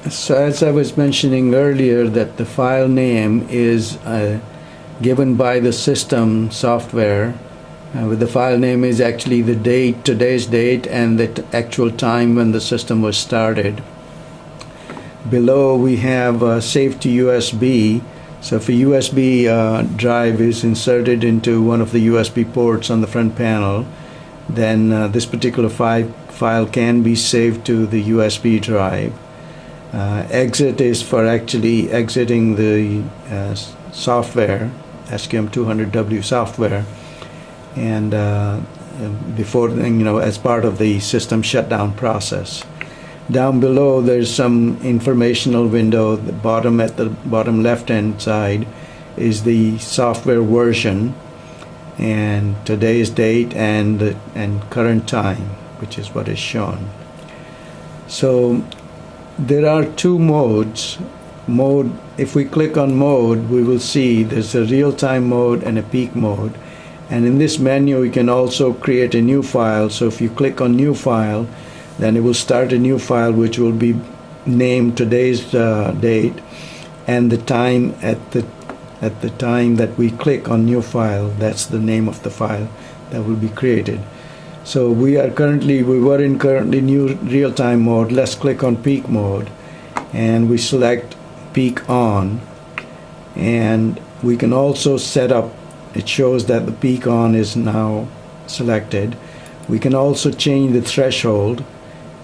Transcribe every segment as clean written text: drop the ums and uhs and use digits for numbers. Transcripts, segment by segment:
So as I was mentioning earlier, that the file name is given by the system software. With the file name is actually the date, today's date, and the actual time when the system was started. Below we have save to USB. So if a USB drive is inserted into one of the USB ports on the front panel, then this particular file can be saved to the USB drive. Exit is for actually exiting the software, SQM200w software, and before, as part of the system shutdown process. Down below there's some informational window. The bottom, at the bottom left hand side, is the software version and today's date and current time, which is what is shown. So there are two modes. If we click on mode, we will see there's a real-time mode and a peak mode. And in this menu we can also create a new file. So if you click on new file, then it will start a new file which will be named today's date and the time at the time that we click on new file. That's the name of the file that will be created. So we were in currently new real-time mode. Let's click on peak mode and we select peak on, and we can also set up, it shows that the peak on is now selected. We can also change the threshold.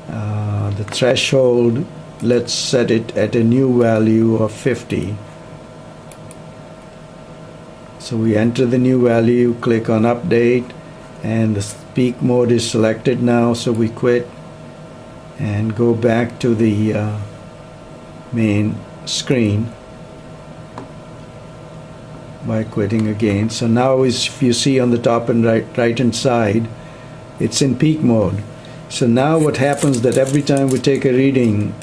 The threshold, let's set it at a new value of 50. So we enter the new value, click on update, and the peak mode is selected now. So we quit and go back to the main screen by quitting again. So now if you see on the top and right hand side, it's in peak mode. So now what happens that every time we take a reading,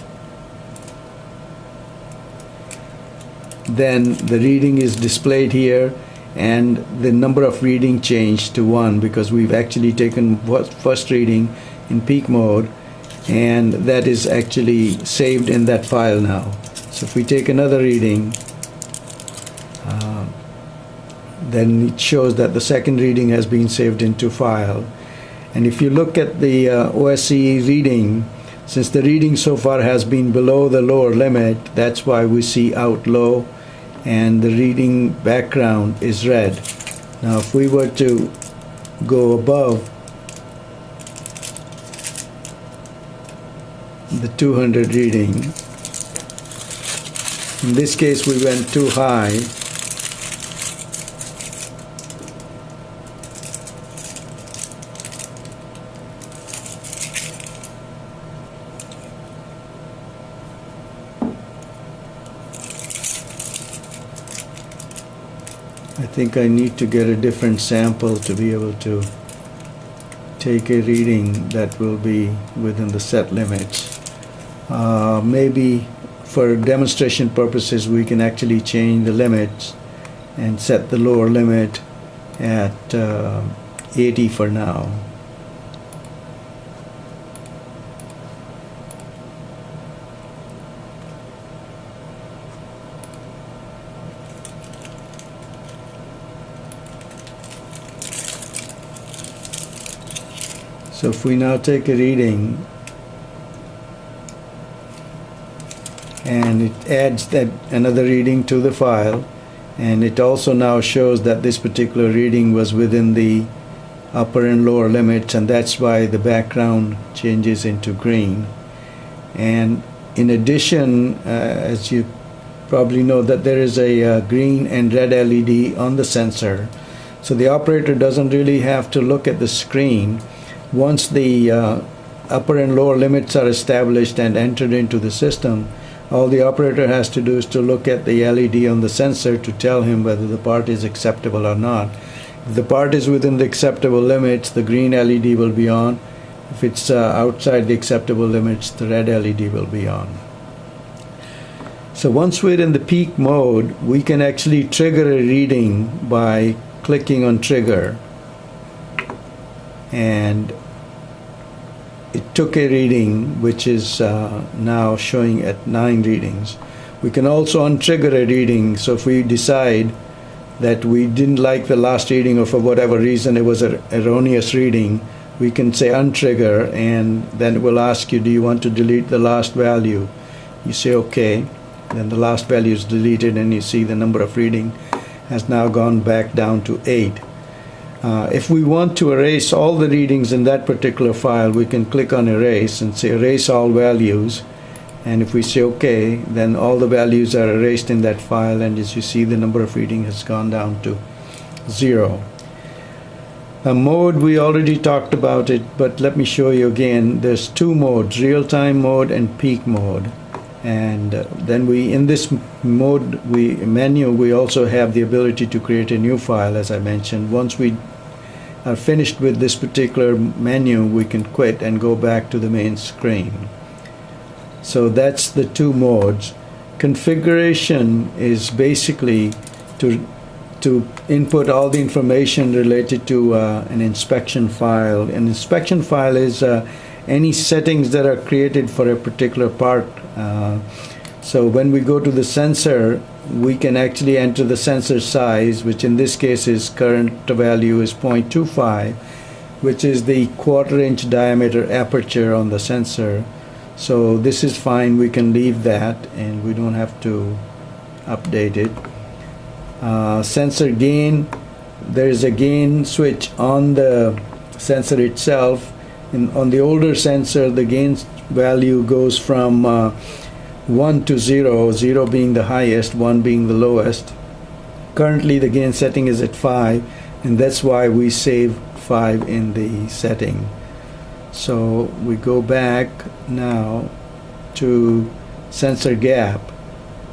then the reading is displayed here, and the number of reading changed to 1 because we've actually taken first reading in peak mode, and that is actually saved in that file now. So if we take another reading, then it shows that the second reading has been saved into file. And if you look at the OSCE reading, since the reading so far has been below the lower limit, that's why we see out low and the reading background is red. Now if we were to go above the 200 reading, in this case we went too high, I think I need to get a different sample to be able to take a reading that will be within the set limits. Maybe for demonstration purposes we can actually change the limits and set the lower limit at 80 for now. So if we now take a reading and it adds that another reading to the file, and it also now shows that this particular reading was within the upper and lower limits, and that's why the background changes into green. And in addition, as you probably know, that there is a green and red LED on the sensor, so the operator doesn't really have to look at the screen. Once the upper and lower limits are established and entered into the system, all the operator has to do is to look at the LED on the sensor to tell him whether the part is acceptable or not. If the part is within the acceptable limits, the green LED will be on. If it's outside the acceptable limits, the red LED will be on. So once we're in the peak mode, we can actually trigger a reading by clicking on trigger. And it took a reading, which is now showing at 9 readings. We can also untrigger a reading. So if we decide that we didn't like the last reading, or for whatever reason it was an erroneous reading, we can say untrigger, and then it will ask you, do you want to delete the last value? You say okay, then the last value is deleted, and you see the number of reading has now gone back down to 8. If we want to erase all the readings in that particular file, we can click on erase and say erase all values, and if we say okay, then all the values are erased in that file, and as you see, the number of reading has gone down to 0. Mode, we already talked about it, but let me show you again. There's 2 modes, real-time mode and peak mode. And then in this mode menu, we also have the ability to create a new file, as I mentioned. Once we are finished with this particular menu, we can quit and go back to the main screen. So that's the 2 modes. Configuration is basically to input all the information related to an inspection file. An inspection file is any settings that are created for a particular part. So when we go to the sensor, we can actually enter the sensor size, which in this case is current value is 0.25, which is the 1/4 inch diameter aperture on the sensor. So this is fine, we can leave that and we don't have to update it. Sensor gain, there is a gain switch on the sensor itself. On the older sensor, the gain value goes from 1 to 0, 0 being the highest, 1 being the lowest. Currently the gain setting is at 5, and that's why we save 5 in the setting. So we go back now to sensor gap.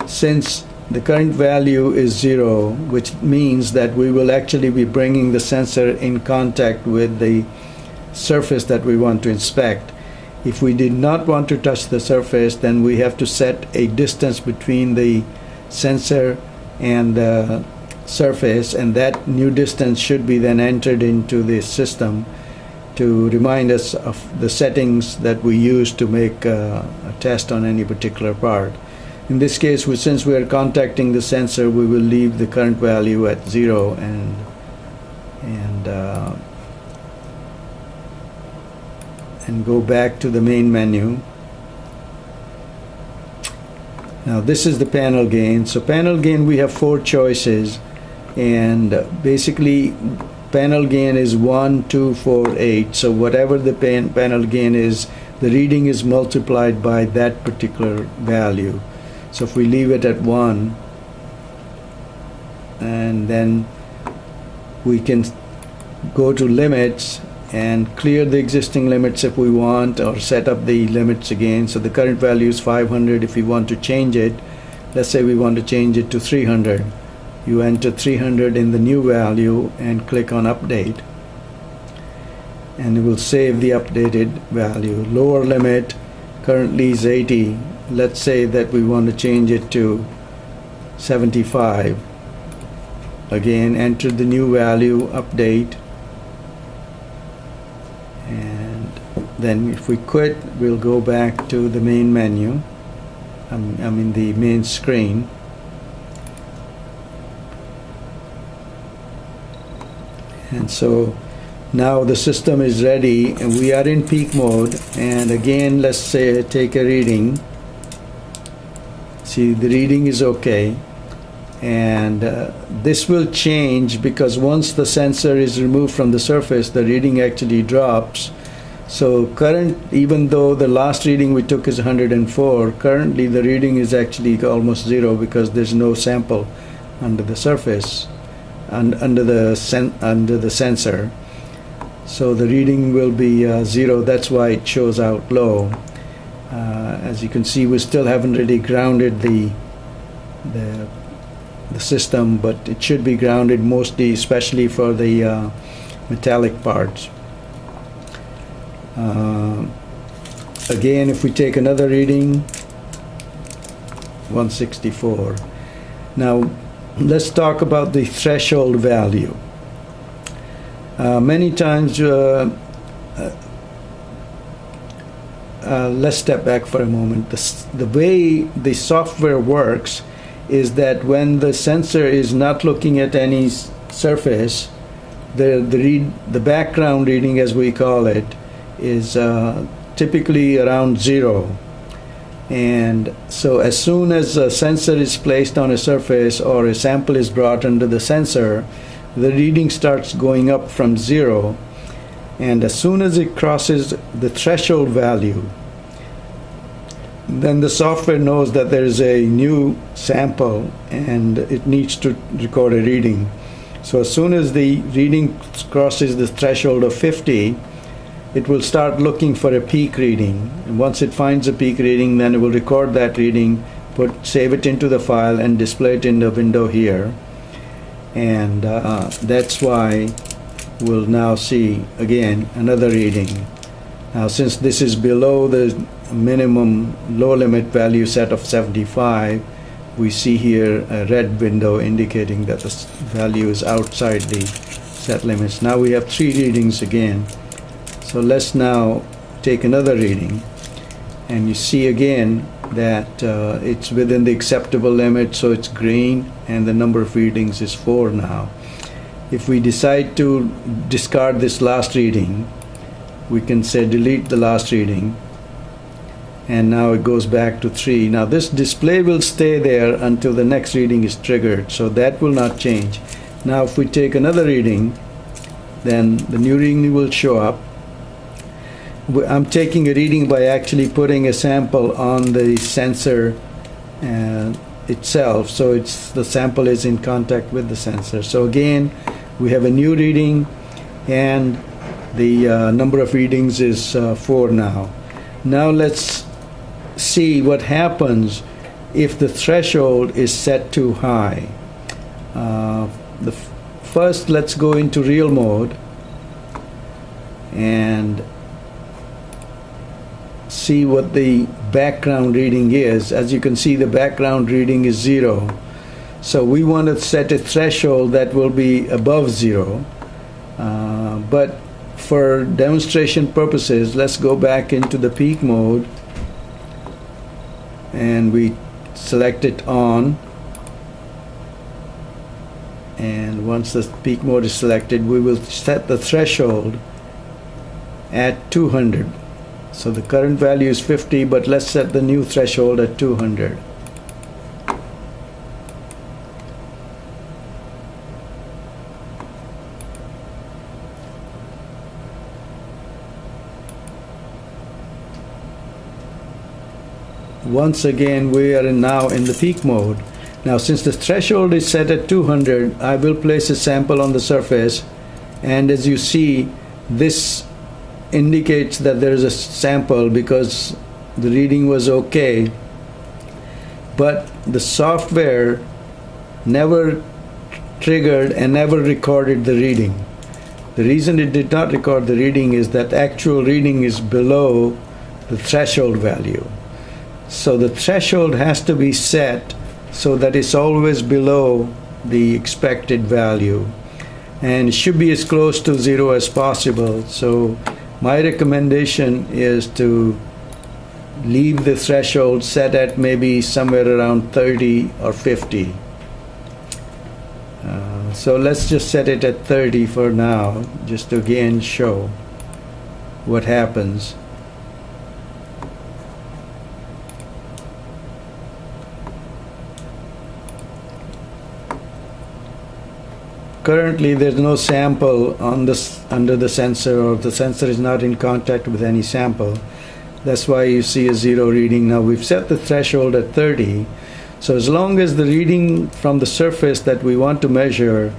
Since the current value is 0, which means that we will actually be bringing the sensor in contact with the surface that we want to inspect. If we did not want to touch the surface, then we have to set a distance between the sensor and the surface, and that new distance should be then entered into the system to remind us of the settings that we use to make a test on any particular part. In this case, since we are contacting the sensor, we will leave the current value at 0 and go back to the main menu. Now this is the panel gain. So panel gain, we have 4 choices, and basically panel gain is 1, 2, 4, 8. So whatever the panel gain is, the reading is multiplied by that particular value. So if we leave it at 1, and then we can go to limits and clear the existing limits if we want, or set up the limits again. So the current value is 500. If we want to change it, let's say we want to change it to 300, you enter 300 in the new value and click on update, and it will save the updated value. Lower limit currently is 80. Let's say that we want to change it to 75. Again, enter the new value, update, and then if we quit, we'll go back to the main menu. I mean the main screen. And so now the system is ready, and we are in peak mode. And again, let's say take a reading. See, the reading is okay, and this will change because once the sensor is removed from the surface, the reading actually drops. So even though the last reading we took is 104, currently the reading is actually almost 0 because there's no sample under the surface, under the sensor. So the reading will be 0. That's why it shows out low. As you can see, we still haven't really grounded the system, but it should be grounded mostly, especially for the metallic parts. Again, if we take another reading, 164. Now let's talk about the threshold value. let's step back for a moment. The way the software works is that when the sensor is not looking at any surface, the background reading, as we call it, is typically around 0. And so as soon as a sensor is placed on a surface or a sample is brought under the sensor, the reading starts going up from 0. And as soon as it crosses the threshold value, then the software knows that there is a new sample and it needs to record a reading. So as soon as the reading crosses the threshold of 50, it will start looking for a peak reading. And once it finds a peak reading, then it will record that reading, save it into the file, and display it in the window here. And that's why we'll now see again another reading. Now, since this is below the minimum low limit value set of 75, we see here a red window indicating that the value is outside the set limits. Now we have 3 readings again. So let's now take another reading, and you see again that it's within the acceptable limit, so it's green, and the number of readings is 4 now. If we decide to discard this last reading, we can say delete the last reading, and now it goes back to 3. Now this display will stay there until the next reading is triggered, so that will not change. Now if we take another reading, then the new reading will show up. I'm taking a reading by actually putting a sample on the sensor itself, so the sample is in contact with the sensor. So again, we have a new reading, and the number of readings is 4 now. Now let's see what happens if the threshold is set too high. First, let's go into real mode and see what the background reading is. As you can see, the background reading is 0. So we want to set a threshold that will be above 0. But for demonstration purposes, let's go back into the peak mode, and we select it on. And once the peak mode is selected, we will set the threshold at 200. So the current value is 50, but let's set the new threshold at 200. Once again, we are now in the peak mode. Now, since the threshold is set at 200, I will place a sample on the surface, and as you see, this indicates that there is a sample because the reading was okay, but the software never triggered and never recorded the reading. The reason it did not record the reading is that actual reading is below the threshold value. So the threshold has to be set so that it's always below the expected value, and it should be as close to 0 as possible. So my recommendation is to leave the threshold set at maybe somewhere around 30 or 50. So let's just set it at 30 for now, just to again show what happens. Currently, there's no sample under the sensor, or the sensor is not in contact with any sample. That's why you see a 0 reading. Now we've set the threshold at 30. So as long as the reading from the surface that we want to measure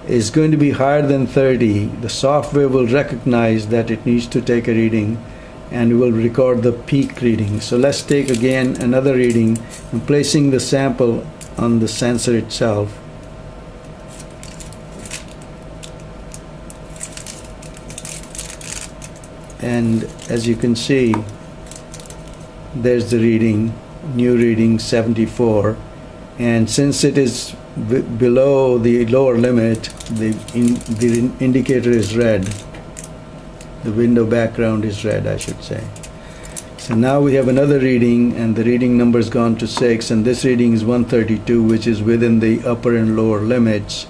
is going to be higher than 30, the software will recognize that it needs to take a reading, and it will record the peak reading. So let's take again another reading and placing the sample on the sensor itself. And as you can see, there's the reading, new reading 74, and since it is below the lower limit, the indicator is red. The window background is red, I should say. So now we have another reading, and the reading number has gone to 6, and this reading is 132, which is within the upper and lower limits.